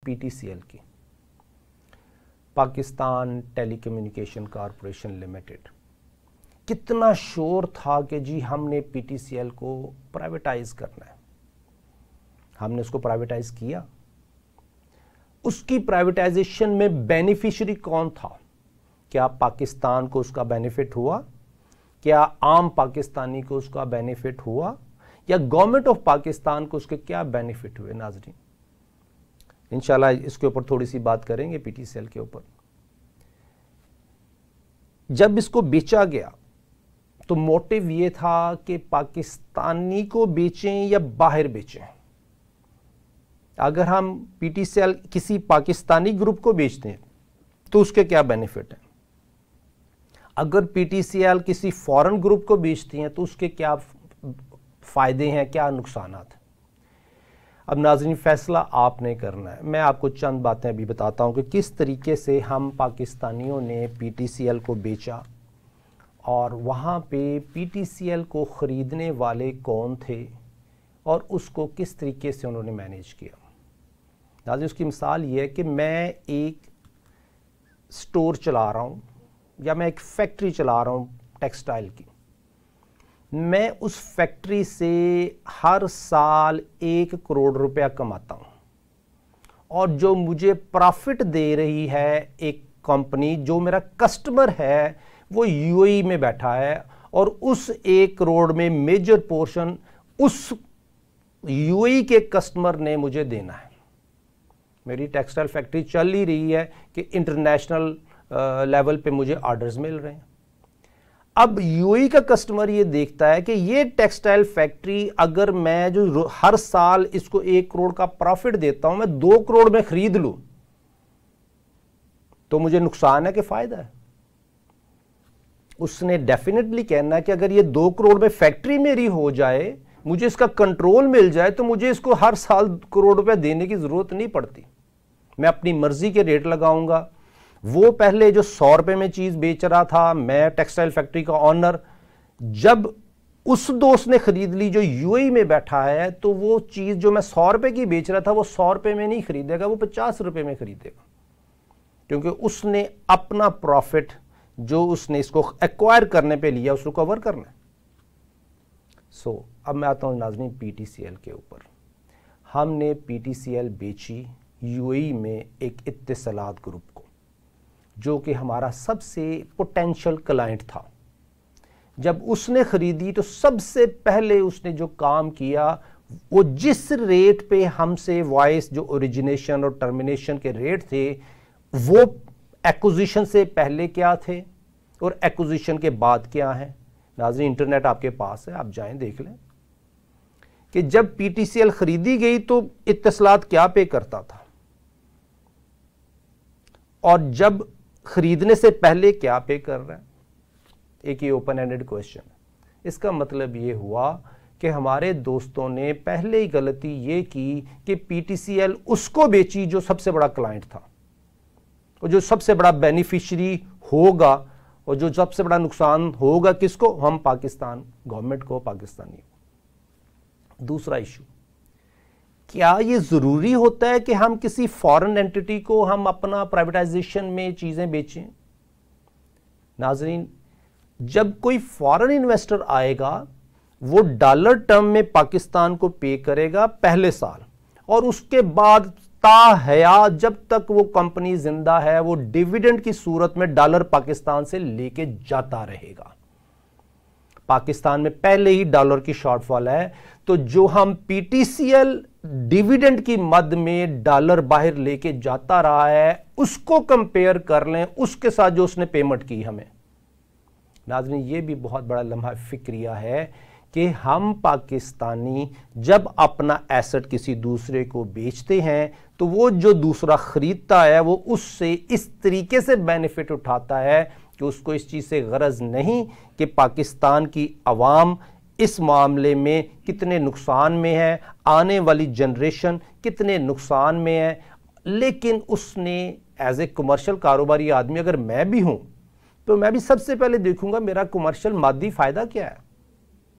PTCL की, Pakistan Telecommunication Corporation Limited, कितना शोर था कि जी हमने PTCL को प्राइवेटाइज करना है। हमने उसको प्राइवेटाइज किया। उसकी प्राइवेटाइजेशन में बेनिफिशियरी कौन था? क्या पाकिस्तान को उसका बेनिफिट हुआ? क्या आम पाकिस्तानी को उसका बेनिफिट हुआ? या गवर्नमेंट ऑफ पाकिस्तान को उसके क्या बेनिफिट हुए? नाज़रीन, इंशाल्लाह इसके ऊपर थोड़ी सी बात करेंगे, PTCL के ऊपर। जब इसको बेचा गया तो मोटिव ये था कि पाकिस्तानी को बेचें या बाहर बेचें। अगर हम PTCL किसी पाकिस्तानी ग्रुप को बेचते हैं तो उसके क्या बेनिफिट हैं? अगर PTCL किसी फॉरेन ग्रुप को बेचती हैं तो उसके क्या फ़ायदे हैं, क्या नुकसान हैं? अब नाज़रीन, फैसला आपने करना है। मैं आपको चंद बातें अभी बताता हूं कि किस तरीके से हम पाकिस्तानियों ने PTCL को बेचा और वहां पे PTCL को ख़रीदने वाले कौन थे और उसको किस तरीके से उन्होंने मैनेज किया। नाज़रीन, उसकी मिसाल ये है कि मैं एक स्टोर चला रहा हूँ या मैं एक फैक्ट्री चला रहा हूँ टेक्सटाइल की। मैं उस फैक्ट्री से हर साल 1 करोड़ रुपया कमाता हूँ और जो मुझे प्रॉफिट दे रही है एक कंपनी, जो मेरा कस्टमर है वो UAE में बैठा है और उस 1 करोड़ में मेजर पोर्शन उस UAE के कस्टमर ने मुझे देना है। मेरी टेक्सटाइल फैक्ट्री चल ही रही है कि इंटरनेशनल लेवल पे मुझे ऑर्डर्स मिल रहे हैं। अब UAE का कस्टमर ये देखता है कि ये टेक्सटाइल फैक्ट्री, अगर मैं जो हर साल इसको 1 करोड़ का प्रॉफिट देता हूं, मैं 2 करोड़ में खरीद लूं तो मुझे नुकसान है कि फायदा है? उसने डेफिनेटली कहना है कि अगर ये 2 करोड़ में फैक्ट्री मेरी हो जाए, मुझे इसका कंट्रोल मिल जाए, तो मुझे इसको हर साल करोड़ रुपए देने की जरूरत नहीं पड़ती। मैं अपनी मर्जी के रेट लगाऊंगा। वो पहले जो 100 रुपए में चीज बेच रहा था, मैं टेक्सटाइल फैक्ट्री का ऑनर, जब उस दोस्त ने खरीद ली जो UAE में बैठा है, तो वो चीज जो मैं 100 रुपए की बेच रहा था वो 100 रुपए में नहीं खरीदेगा, वो 50 रुपए में खरीदेगा, क्योंकि उसने अपना प्रॉफिट जो उसने इसको एक्वायर करने पे लिया उसको कवर करना है। अब मैं आता हूं नाज़रीन PTCL के ऊपर। हमने PTCL बेची UAE में एक इत्तिसालात ग्रुप को, जो कि हमारा सबसे पोटेंशियल क्लाइंट था। जब उसने खरीदी तो सबसे पहले उसने जो काम किया, वो जिस रेट पे हमसे वॉइस जो ओरिजिनेशन और टर्मिनेशन के रेट थे, वो एक्विजिशन से पहले क्या थे और एक्विजिशन के बाद क्या है। नाज़रीन, इंटरनेट आपके पास है, आप जाएं देख लें कि जब PTCL खरीदी गई तो इत्तिसालात क्या पे करता था और जब खरीदने से पहले क्या पे कर रहा है। एक ही ओपन एंडेड क्वेश्चन है। इसका मतलब ये हुआ कि हमारे दोस्तों ने पहले ही गलती ये की कि PTCL उसको बेची जो सबसे बड़ा क्लाइंट था और जो सबसे बड़ा बेनिफिशियरी होगा, और जो सबसे बड़ा नुकसान होगा किसको? हम पाकिस्तान गवर्नमेंट को, पाकिस्तानी को। दूसरा इशू, क्या ये जरूरी होता है कि हम किसी फॉरेन एंटिटी को हम अपना प्राइवेटाइजेशन में चीजें बेचें? नाजरीन, जब कोई फॉरेन इन्वेस्टर आएगा वो डॉलर टर्म में पाकिस्तान को पे करेगा पहले साल, और उसके बाद ताहयात जब तक वो कंपनी जिंदा है वो डिविडेंड की सूरत में डॉलर पाकिस्तान से लेके जाता रहेगा। पाकिस्तान में पहले ही डॉलर की शॉर्टफॉल है, तो जो हम PTCL डिविडेंड की मद में डॉलर बाहर लेके जाता रहा है उसको कंपेयर कर लें उसके साथ जो उसने पेमेंट की हमें। नाज़रीन, ये भी बहुत बड़ा लम्हा फिक्रिया है कि हम पाकिस्तानी जब अपना एसेट किसी दूसरे को बेचते हैं तो वो जो दूसरा खरीदता है वो उससे इस तरीके से बेनिफिट उठाता है कि उसको इस चीज़ से गरज नहीं कि पाकिस्तान की अवाम इस मामले में कितने नुकसान में है, आने वाली जनरेशन कितने नुकसान में है। लेकिन उसने एज ए कमर्शियल कारोबारी आदमी अगर मैं भी हूं तो मैं भी सबसे पहले देखूंगा मेरा कमर्शियल मादी फायदा क्या है।